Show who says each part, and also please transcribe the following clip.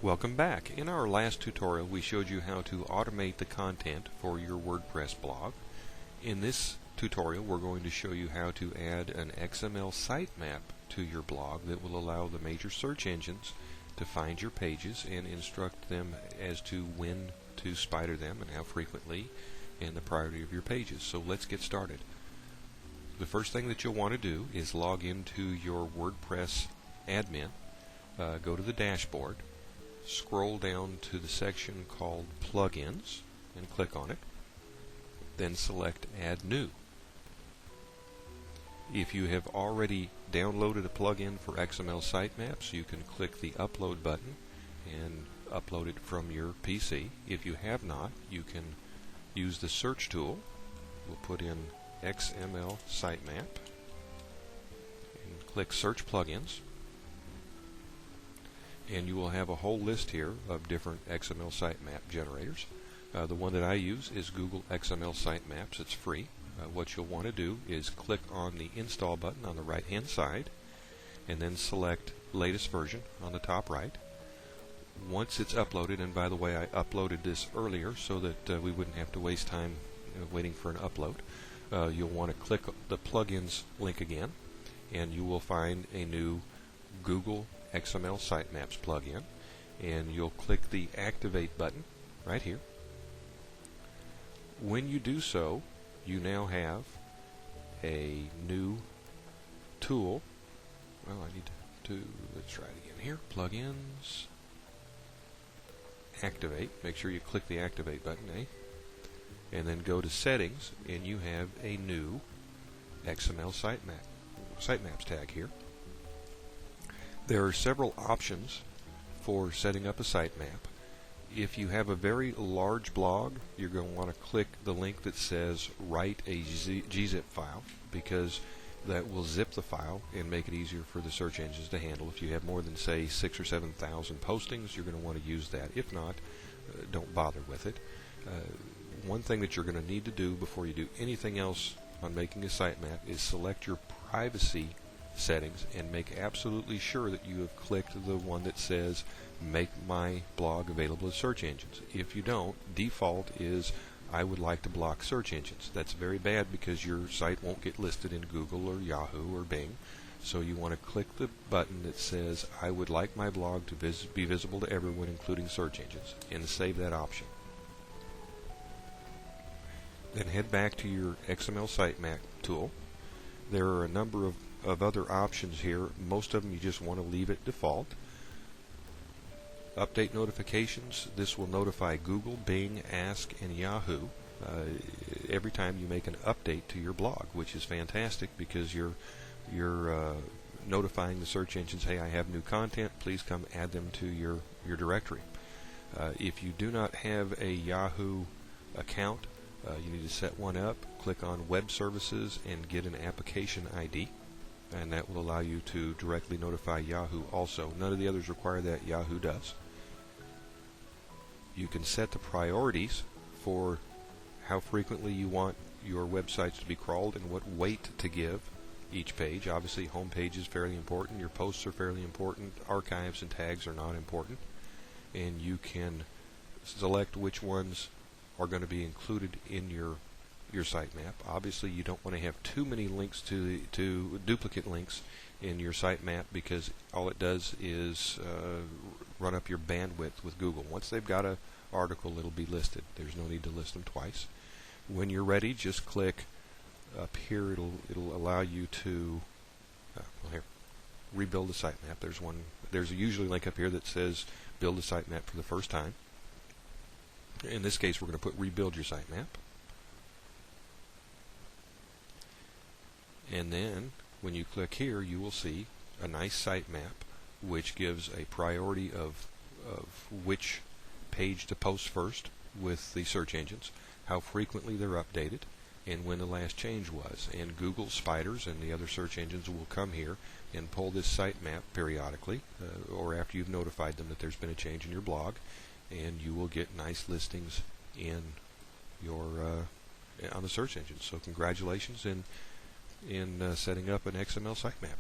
Speaker 1: Welcome back. In our last tutorial we showed you how to automate the content for your WordPress blog. In this tutorial we're going to show you how to add an XML sitemap to your blog that will allow the major search engines to find your pages and instruct them as to when to spider them and how frequently and the priority of your pages. So let's get started. The first thing that you'll want to do is log into your WordPress admin. Go to the dashboard, scroll down to the section called Plugins and click on it. Then select Add New. If you have already downloaded a plugin for XML sitemaps, you can click the Upload button and upload it from your PC. If you have not, you can use the search tool. We'll put in XML Sitemap and click Search Plugins. And you will have a whole list here of different XML sitemap generators. The one that I use is Google XML Sitemaps. It's free. What you'll want to do is click on the Install button on the right hand side and then select Latest Version on the top right. Once it's uploaded, and by the way I uploaded this earlier so that we wouldn't have to waste time waiting for an upload, you'll want to click the Plugins link again and you will find a new Google XML Sitemaps plugin, and you'll click the Activate button right here. When you do so, you now have a new tool. Well, I need to let's try it again here. Plugins, Activate. Make sure you click the Activate button, and then go to Settings, and you have a new XML Sitemaps tag here. There are several options for setting up a sitemap. If you have a very large blog, you're going to want to click the link that says Write a gzip file, because that will zip the file and make it easier for the search engines to handle. If you have more than, say, 6,000 or 7,000 postings, you're going to want to use that. If not, don't bother with it. One thing that you're going to need to do before you do anything else on making a sitemap is select your privacy settings and make absolutely sure that you have clicked the one that says Make my blog available to search engines. If you don't, default is I would like to block search engines. That's very bad because your site won't get listed in Google or Yahoo or Bing. So you want to click the button that says I would like my blog to be visible to everyone, including search engines, and save that option. Then head back to your XML sitemap tool. There are a number of other options here. Most of them you just want to leave it default. Update notifications. This will notify Google, Bing, Ask, and Yahoo every time you make an update to your blog, which is fantastic because you're notifying the search engines, hey, I have new content, please come add them to your directory. If you do not have a Yahoo account, you need to set one up. Click on Web Services and get an application ID, and that will allow you to directly notify Yahoo also. None of the others require that. Yahoo does. You can set the priorities for how frequently you want your websites to be crawled and what weight to give each page. Obviously, home page is fairly important. Your posts are fairly important. Archives and tags are not important. And you can select which ones are going to be included in your sitemap. Obviously, you don't want to have too many links to duplicate links in your sitemap, because all it does is run up your bandwidth with Google. Once they've got an article, it'll be listed. There's no need to list them twice. When you're ready, just click up here. It'll allow you to here, rebuild the sitemap. There's usually a link up here that says build a sitemap for the first time. In this case, we're going to put rebuild your sitemap. And then when you click here, you will see a nice sitemap which gives a priority of which page to post first with the search engines, how frequently they're updated, and when the last change was. And Google spiders and the other search engines will come here and pull this sitemap periodically or after you've notified them that there's been a change in your blog, and you will get nice listings in your on the search engines. So congratulations in setting up an XML sitemap.